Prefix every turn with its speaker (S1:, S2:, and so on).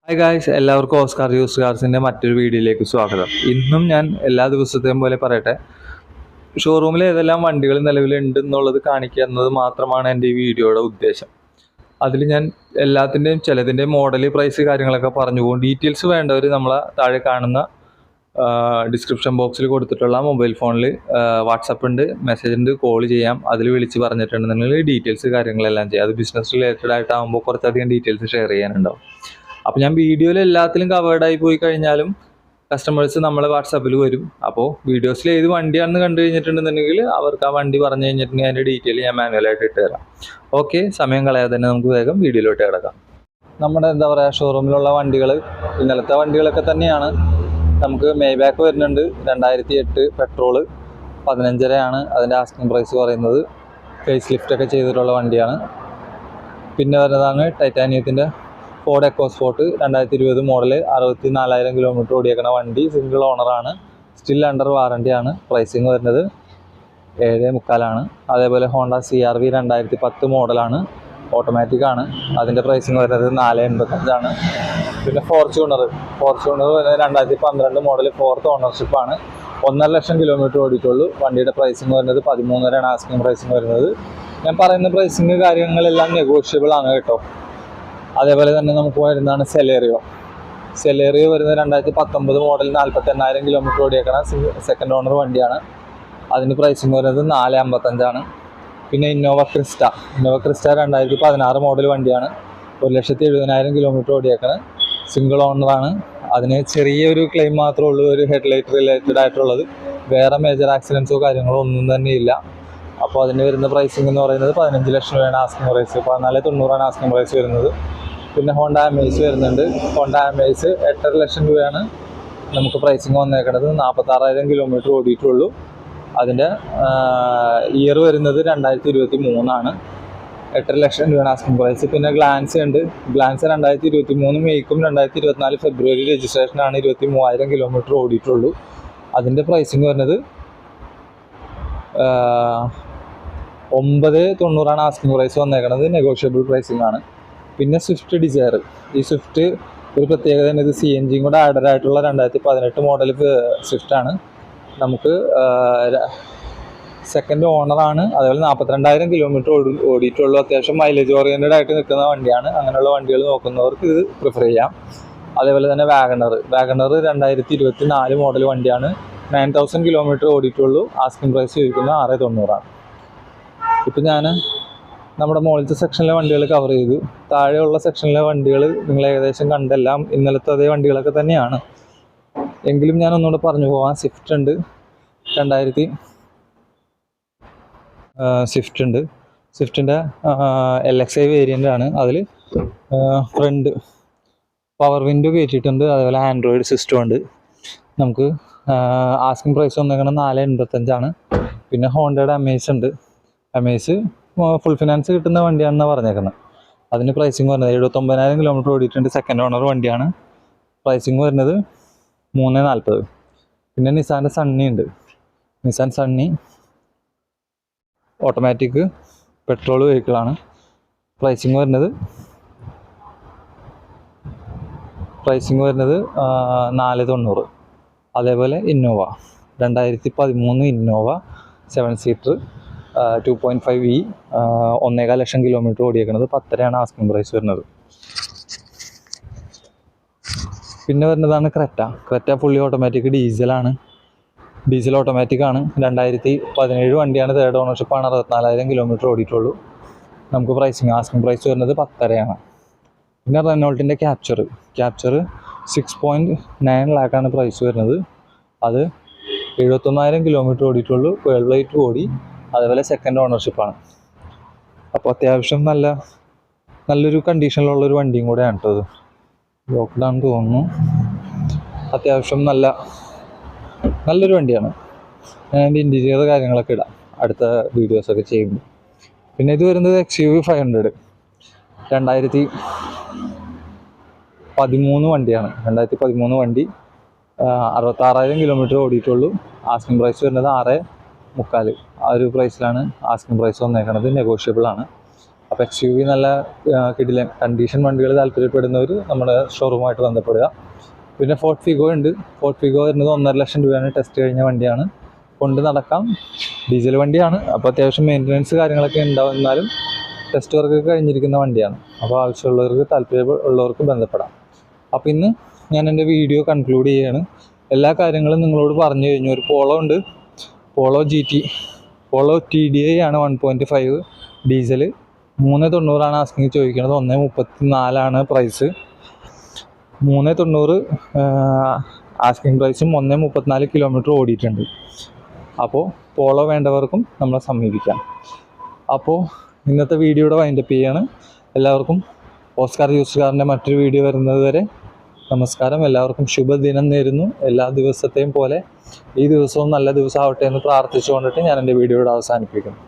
S1: Hi guys, എല്ലാവർക്കും Oscar use കാർസിൻ്റെ മറ്റൊരു വീഡിയോയിലേക്ക് സ്വാഗതം. ഇന്നും ഞാൻ എല്ലാ ദിവസത്തെയും പോലെ പറയട്ടെ, ഷോറൂമിൽ ഏതെല്ലാം വണ്ടികൾ നിലവിലുണ്ട് എന്നുള്ളത് കാണിക്കുക എന്നത് മാത്രമാണ് എൻ്റെ ഈ വീഡിയോയുടെ ഉദ്ദേശം. അതിൽ ഞാൻ എല്ലാത്തിൻ്റെയും ചിലതിൻ്റെയും മോഡൽ, പ്രൈസ്, കാര്യങ്ങളൊക്കെ പറഞ്ഞുകൊണ്ട് ഡീറ്റെയിൽസ് വേണ്ടവർ നമ്മളെ താഴെ കാണുന്ന ഡിസ്ക്രിപ്ഷൻ ബോക്സിൽ കൊടുത്തിട്ടുള്ള മൊബൈൽ ഫോണിൽ വാട്സപ്പ് ഉണ്ട്, മെസ്സേജ് ഉണ്ട്, കോൾ ചെയ്യാം. അതിൽ വിളിച്ച് പറഞ്ഞിട്ടുണ്ടെന്നുണ്ടെങ്കിൽ ഡീറ്റെയിൽസ് കാര്യങ്ങളെല്ലാം ചെയ്യാം. അത് ബിസിനസ് റിലേറ്റഡ് ആയിട്ടാകുമ്പോൾ കുറച്ചധികം ഡീറ്റെയിൽസ് ഷെയർ ചെയ്യാനുണ്ടാവും. അപ്പോൾ ഞാൻ വീഡിയോയിൽ എല്ലാത്തിലും കവേർഡായി പോയി കഴിഞ്ഞാലും കസ്റ്റമേഴ്സ് നമ്മളെ വാട്സാപ്പിൽ വരും. അപ്പോൾ വീഡിയോസിൽ ഏത് വണ്ടിയാണെന്ന് കണ്ടു കഴിഞ്ഞിട്ടുണ്ടെന്നുണ്ടെങ്കിൽ അവർക്ക് ആ വണ്ടി പറഞ്ഞു കഴിഞ്ഞിട്ടുണ്ടെങ്കിൽ അതിൻ്റെ ഡീറ്റെയിൽ ഞാൻ മാനുവലായിട്ട് ഇട്ട് തരാം. ഓക്കെ, സമയം കളയാതെ തന്നെ നമുക്ക് വേഗം വീഡിയോയിലോട്ട് കിടക്കാം. നമ്മുടെ ഷോറൂമിലുള്ള വണ്ടികൾ ഇന്നലത്തെ വണ്ടികളൊക്കെ തന്നെയാണ്. നമുക്ക് മേബാക്ക് വരുന്നുണ്ട്, 2008 പെട്രോള്, 15.5 അതിൻ്റെ ആസ്കിങ് പ്രൈസ് പറയുന്നത്. ഫേസ് ലിഫ്റ്റൊക്കെ ചെയ്തിട്ടുള്ള വണ്ടിയാണ്. പിന്നെ വരുന്നതാണ് ടൈറ്റാനിയത്തിൻ്റെ ഫോർഡ് എക്കോസ്പോർട്ട് 2020 മോഡൽ, 64,000 കിലോമീറ്റർ ഓടിയേക്കണ വണ്ടി. സിംഗിൾ ഓണറാണ്, സ്റ്റിൽ അണ്ടർ വാറണ്ടിയാണ്. പ്രൈസിങ് വരുന്നത് 7.25. അതേപോലെ ഹോണ്ട CR-V 2010 മോഡലാണ്, ഓട്ടോമാറ്റിക് ആണ്. അതിൻ്റെ പ്രൈസിങ് വരുന്നത് 4.85. പിന്നെ ഫോർച്യൂണർ വരുന്നത് 2012 മോഡൽ, 4th ഓണർഷിപ്പാണ്. 1.5 ലക്ഷം കിലോമീറ്റർ ഓടിയിട്ടുള്ളൂ. വണ്ടിയുടെ പ്രൈസിങ് വരുന്നത് 13.5 ആസ്കിങ് പ്രൈസിങ് വരുന്നത്. ഞാൻ പറയുന്ന പ്രൈസിങ് കാര്യങ്ങളെല്ലാം നെഗോഷ്യബിൾ ആണ് കേട്ടോ. അതേപോലെ തന്നെ നമുക്ക് വരുന്നതാണ് സെലേറിയോ വരുന്നത് 2019 മോഡൽ, 48,000 കിലോമീറ്റർ ഓടിയേക്കണ സെക്കൻഡ് ഓണർ വണ്ടിയാണ്. അതിന് പ്രൈസിങ് വരുന്നത് 4.55. പിന്നെ ഇന്നോവ ക്രിസ്റ്റ 2016 മോഡൽ വണ്ടിയാണ്, 1,70,000 കിലോമീറ്റർ ഓടിയേക്കണ സിംഗിൾ ഓണറാണ്. അതിന് ചെറിയൊരു ക്ലെയിം മാത്രമേ ഉള്ളൂ, ഒരു ഹെഡ്ലൈറ്റ് റിലേറ്റഡ് ആയിട്ടുള്ളത്. വേറെ മേജർ ആക്സിഡൻസോ കാര്യങ്ങളോ ഒന്നും തന്നെ ഇല്ല. അപ്പോൾ അതിന് വരുന്ന പ്രൈസിംഗ് എന്ന് പറയുന്നത് 15 ലക്ഷം രൂപയാണ് ആസ്കിങ് പ്രൈസ്, 14,90 ആസ്കിങ് പ്രൈസ് വരുന്നത്. പിന്നെ ഹോണ്ട അമേസ് വരുന്നുണ്ട്. ഹോണ്ട അമേസ് 8.5 ലക്ഷം രൂപയാണ് നമുക്ക് പ്രൈസിങ് വന്നേക്കുന്നത്. 46,000 കിലോമീറ്റർ ഓടിയിട്ടുള്ളൂ. അതിൻ്റെ ഇയർ വരുന്നത് 2023 8.5 ലക്ഷം രൂപയാണ് ആസ്കിങ് പ്രൈസ്. പിന്നെ ഗ്ലാൻസ് ഉണ്ട്. ഗ്ലാൻസ് 2023 മെയ്ക്കും 2024 ഫെബ്രുവരി രജിസ്ട്രേഷനാണ്. 23,000 കിലോമീറ്റർ ഓടിയിട്ടുള്ളൂ. അതിൻ്റെ പ്രൈസിങ് വരുന്നത് 9.90 ആസ്കിങ് പ്രൈസ് വന്നേക്കുന്നത്. നെഗോഷ്യബിൾ പ്രൈസിങ് ആണ്. പിന്നെ സ്വിഫ്റ്റ് ഡിസയർ, ഈ സ്വിഫ്റ്റ് ഒരു പ്രത്യേകത തന്നെ, ഇത് CNG കൂടെ ആഡഡ് ആയിട്ടുള്ള 2018 മോഡൽ സ്വിഫ്റ്റ് ആണ്. നമുക്ക് സെക്കൻഡ് ഓണറാണ്. അതേപോലെ 42,000 കിലോമീറ്റർ ഓടിയിട്ടുള്ളൂ. അത്യാവശ്യം മൈലേജ് ഓറിയൻറ്റഡ് ആയിട്ട് നിൽക്കുന്ന വണ്ടിയാണ്. അങ്ങനെയുള്ള വണ്ടികൾ നോക്കുന്നവർക്ക് ഇത് പ്രിഫർ ചെയ്യാം. അതേപോലെ തന്നെ വാഗണർ 2024 മോഡൽ വണ്ടിയാണ്, 9,000 കിലോമീറ്റർ ഓടിയിട്ടുള്ളൂ. ആസ്കിങ് പ്രൈസ് ചോദിക്കുന്നത് 6.90. ഇപ്പം ഞാൻ നമ്മുടെ മുകളിലത്തെ സെക്ഷനിലെ വണ്ടികൾ കവർ ചെയ്തു. താഴെയുള്ള സെക്ഷനിലെ വണ്ടികൾ നിങ്ങൾ ഏകദേശം കണ്ടെല്ലാം ഇന്നലത്തെ അതേ വണ്ടികളൊക്കെ തന്നെയാണ്. എങ്കിലും ഞാൻ ഒന്നുകൂടെ പറഞ്ഞു പോകാം. സ്വിഫ്റ്റ് ഉണ്ട്, സ്വിഫ്റ്റിൻ്റെ LXI വേരിയൻ്റ് ആണ്. അതിൽ ഫ്രണ്ട് പവർ വിൻഡോ കയറ്റിയിട്ടുണ്ട്. അതേപോലെ ആൻഡ്രോയിഡ് സിസ്റ്റം ഉണ്ട്. നമുക്ക് ആസ്കിങ് പ്രൈസ് വന്നേക്കണം 4.85. പിന്നെ ഹോണ്ടയുടെ അമേസ് ഉണ്ട്. അമേസ് ഫുൾ ഫിനാൻസ് കിട്ടുന്ന വണ്ടിയാണെന്നാണ് പറഞ്ഞേക്കുന്നത്. അതിന് പ്രൈസിങ് വരുന്നത് 79,000 കിലോമീറ്റർ ഓടിയിട്ടുണ്ട്. സെക്കൻഡ് ഓണർ വണ്ടിയാണ്. പ്രൈസിങ് വരുന്നത് 3.40. പിന്നെ നിസാൻ്റെ സണ്ണി ഉണ്ട്. നിസാൻ സണ്ണി ഓട്ടോമാറ്റിക് പെട്രോൾ വെഹിക്കിളാണ്. പ്രൈസിങ് വരുന്നത് 4.90. അതേപോലെ Innova 2013 Innova 7 seater 2.5E 1.25 lakh kilometre ഓടിയേക്കുന്നത്. 10.5 ആസ്കിങ് പ്രൈസ് വരുന്നത്. പിന്നെ വരുന്നതാണ് Creta fully automatic diesel automatic ആണ്. 2017 വണ്ടിയാണ്, തേർഡ് ഓണർഷിപ്പാണ്. 64,000 കിലോമീറ്റർ ഓടിയിട്ടുള്ളൂ. നമുക്ക് ആസ്കിങ് പ്രൈസ് വരുന്നത് 10.5. പിന്നെ റെനോൾട്ടിൻ്റെ ക്യാപ്ചർ 6.9 ലാക്കാണ് പ്രൈസ് വരുന്നത്. അത് 71,000 കിലോമീറ്റർ ഓടിയിട്ടുള്ളൂ. വേൾഡ് വൈഡ് ഓടി. അതേപോലെ സെക്കൻഡ് ഓണർഷിപ്പാണ്. അപ്പോൾ അത്യാവശ്യം നല്ലൊരു കണ്ടീഷനിലുള്ളൊരു വണ്ടിയും കൂടെയാണ് കേട്ടോ ഇത്. ലോക്ക്ഡൗൺ തോന്നുന്നു. അത്യാവശ്യം നല്ലൊരു വണ്ടിയാണ്. ഞാൻ എൻ്റെ ഇൻറ്റീരിയർ കാര്യങ്ങളൊക്കെ ഇടാം അടുത്ത വീഡിയോസൊക്കെ ചെയ്യുമ്പോൾ. പിന്നെ ഇത് വരുന്നത് XUV 500 2013 വണ്ടിയാണ്. 2013 വണ്ടി, 66,000 കിലോമീറ്റർ ഓടിയിട്ടുള്ളൂ. ആസ്കിങ് പ്രൈസ് വരുന്നത് 6.25. ആ ഒരു പ്രൈസിലാണ് ആസ്കിങ് പ്രൈസ് വന്നേക്കുന്നത്. നെഗോഷ്യബിൾ ആണ്. അപ്പോൾ XUV നല്ല കിടിലൻ കണ്ടീഷൻ വണ്ടികൾ താല്പര്യപ്പെടുന്നവർ നമ്മുടെ ഷോറൂമായിട്ട് ബന്ധപ്പെടുക. പിന്നെ ഫോർട്ട് ഫിഗോ ഉണ്ട്. ഫോർട്ട് ഫിഗോ വരുന്നത് 1.5 ലക്ഷം രൂപയാണ്. ടെസ്റ്റ് കഴിഞ്ഞ വണ്ടിയാണ്, കൊണ്ട് നടക്കാം. ഡീസൽ വണ്ടിയാണ്, അപ്പോൾ അത്യാവശ്യം മെയിൻ്റനൻസ് കാര്യങ്ങളൊക്കെ ഉണ്ടാവും. എന്നാലും ടെസ്റ്റ് വർക്ക് കഴിഞ്ഞിരിക്കുന്ന വണ്ടിയാണ്. അപ്പോൾ ആവശ്യമുള്ളവർക്ക് താല്പര്യമുള്ളവർക്ക് ബന്ധപ്പെടാം. അപ്പോൾ ഇന്ന് ഞാൻ എൻ്റെ വീഡിയോ കൺക്ലൂഡ് ചെയ്യുകയാണ്. എല്ലാ കാര്യങ്ങളും നിങ്ങളോട് പറഞ്ഞു കഴിഞ്ഞു. ഒരു പോളോ ഉണ്ട്, പോളോ TDI ആണ് 1.5 ഡീസൽ. 390 ആസ്കിങ് ചോദിക്കുന്നത്. 1.34 പ്രൈസ്. 390 ആസ്കിങ് പ്രൈസും 1.34 കിലോമീറ്റർ ഓടിയിട്ടുണ്ട്. അപ്പോൾ പോളോ വേണ്ടവർക്കും നമ്മളെ സമീപിക്കാം. അപ്പോൾ ഇന്നത്തെ വീഡിയോയുടെ വൈൻഡപ്പ് ചെയ്യാണ്. എല്ലാവർക്കും ഓസ്കാർ യൂസ്ഡ് കാറിൻ്റെ മറ്റൊരു വീഡിയോ വരുന്നത് വരെ നമസ്കാരം. എല്ലാവർക്കും ശുഭദിനം നേരുന്നു. എല്ലാ ദിവസത്തെയും പോലെ ഈ ദിവസവും നല്ല ദിവസമാവട്ടെ എന്ന് പ്രാർത്ഥിച്ചുകൊണ്ടിട്ട് ഞാൻ എൻ്റെ വീഡിയോയുടെ അവസാനിപ്പിക്കുന്നു.